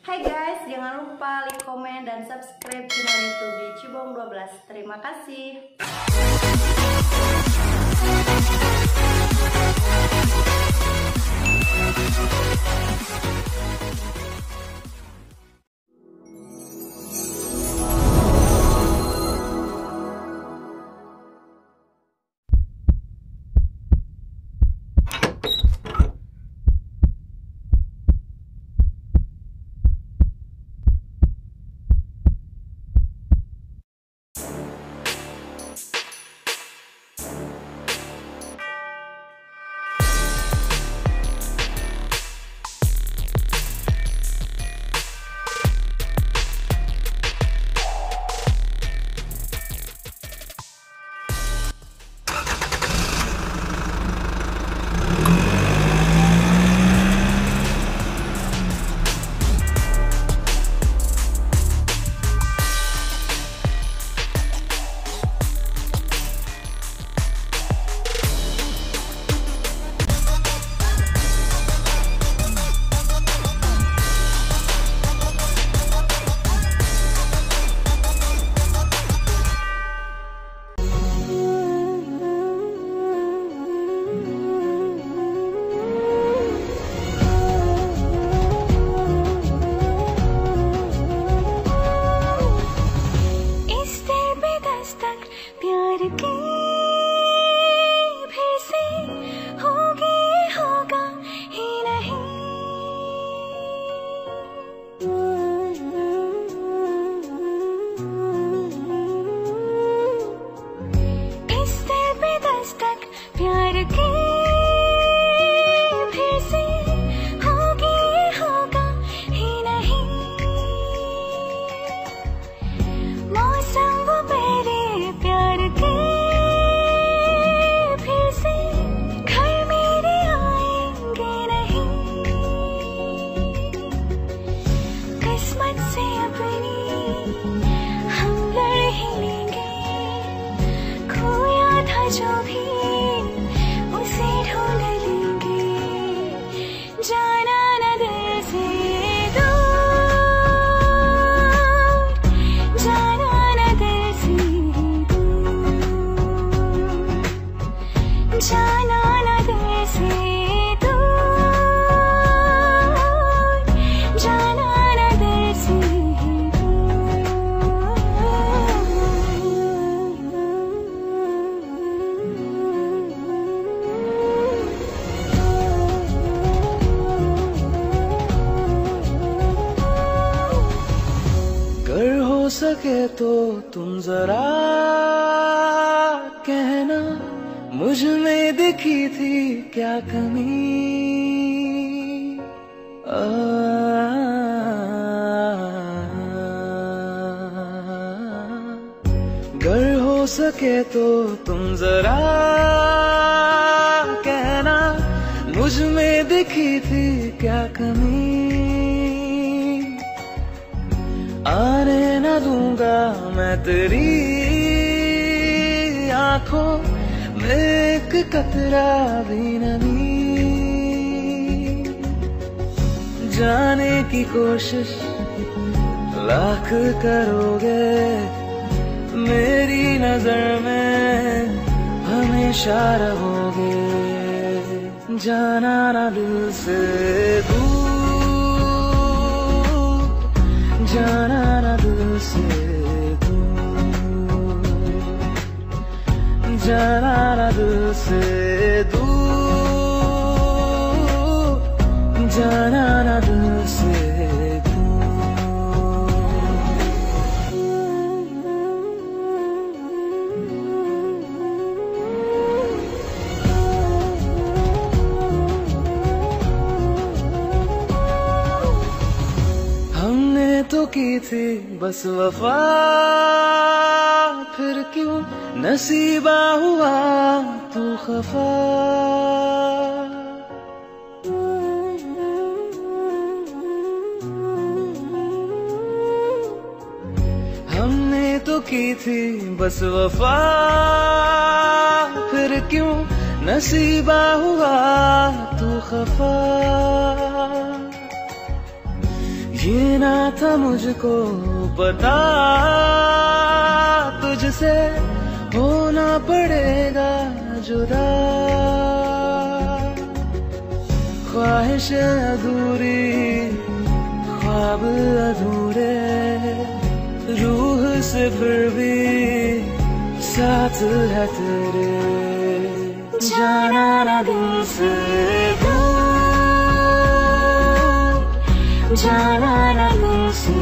Hai guys, jangan lupa like, komen, dan subscribe channel YouTube di Cibong 12. Terima kasih. सके तो तुम जरा कहना, मुझ में दिखी थी क्या कमी। अगर हो सके तो तुम जरा कहना, मुझ में दिखी थी क्या कमी। आने न दूंगा मैं तेरी आंखों में एक कतरा भी नमी। जाने की कोशिश लाख करोगे, मेरी नजर में हमेशा रहोगे। जाना ना दिल से दूर, जाना ना दिल से दूर, जाना ना दिल से दूर, जाना ना दिल से तो की थी बस वफा, फिर क्यों नसीबा हुआ तू खफा। हमने तो की थी बस वफा, फिर क्यों नसीबा हुआ तू खफा। ये ना था मुझको पता, तुझसे होना पड़ेगा जुदा। ख्वाहिश अधूरी, ख्वाब अधूरे, रूह से फिर भी साथ है तेरे। जाना ना दिल से दूर, जाना ना दिल से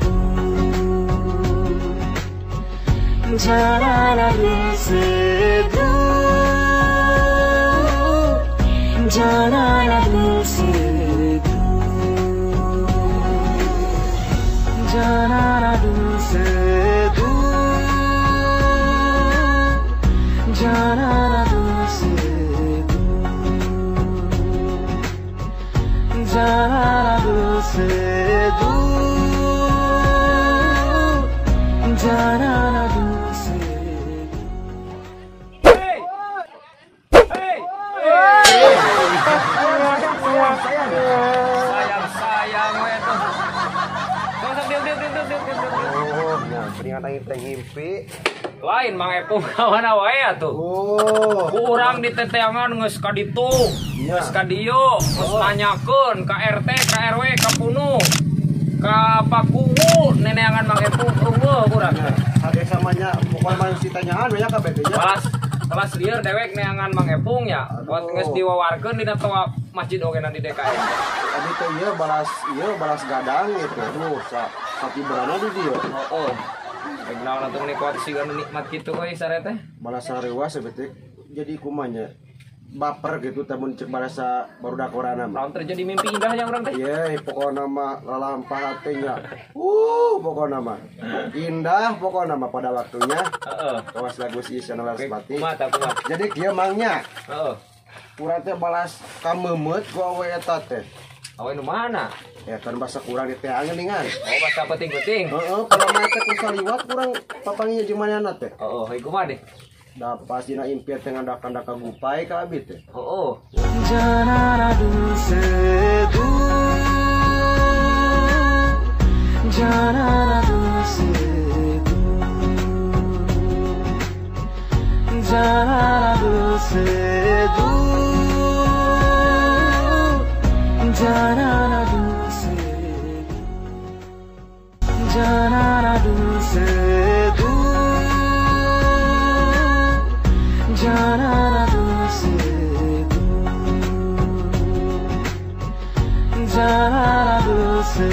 दूर, जाना ना दिल से दूर, जाना ना दिल से दूर, जाना ना दिल से दूर, जाना ना दिल से दूर, जाना ना दिल से दूर, जाना ना दिल से sayang we tuh. Sok diam. Oh, nah, peringatan kita ngimpi. Lain Mang Epung kawan wae atuh. Oh, Kurang di teteangan geus ka ditu, geus ka dieu, geus nanyakeun ka RT, ka RW, ka Punu, ka Pakuwu, neneangan Mang Epung eueuh urang. ada samanya pokoknya manusia tanyaan banyak ka bete ya. Kelas lieur dewek neangan Mang Epung nya. Buat geus diwawarkeun dina toa masjid oge di DKM. Tadi teh balas gadang gitu. Aduh, sapi berana di dia. Oh. Kenal atuh nikmat siga nikmat kitu euy sare teh. Balas sarewas bete jadi kumanya baper gitu temun cek balasa barudak orana mah. Lamun terjadi mimpi indah yang urang teh. Ye, pokoknya mah lalampah hatinya. Pokoknya mah indah pokoknya mah pada waktunya. Heeh. Kawas lagu si Isyana Larsmati. Kumaha kumaha. Jadi kieu mangnya. Heeh. Urang teh balas kamemet ku awe eta teh. Awe nu mana? Ya kan bahasa kurang di teh angeuningan. Oh, bahasa penting-penting. Heeh, kalau mah teh ku saliwat kurang papanginya jeung manehna teh. Oh, heuh kumaha deh? Da pas dina impian teh ngadakan ka gupai ka abi teh. Oh. जाना ना दिल से दूर, जाना ना दिल से दूर, जाना ना दिल से दूर, जाना ना दिल से दूर, जाना ना दिल से दूर, जाना ना दिल से दूर, जाना ना दिल से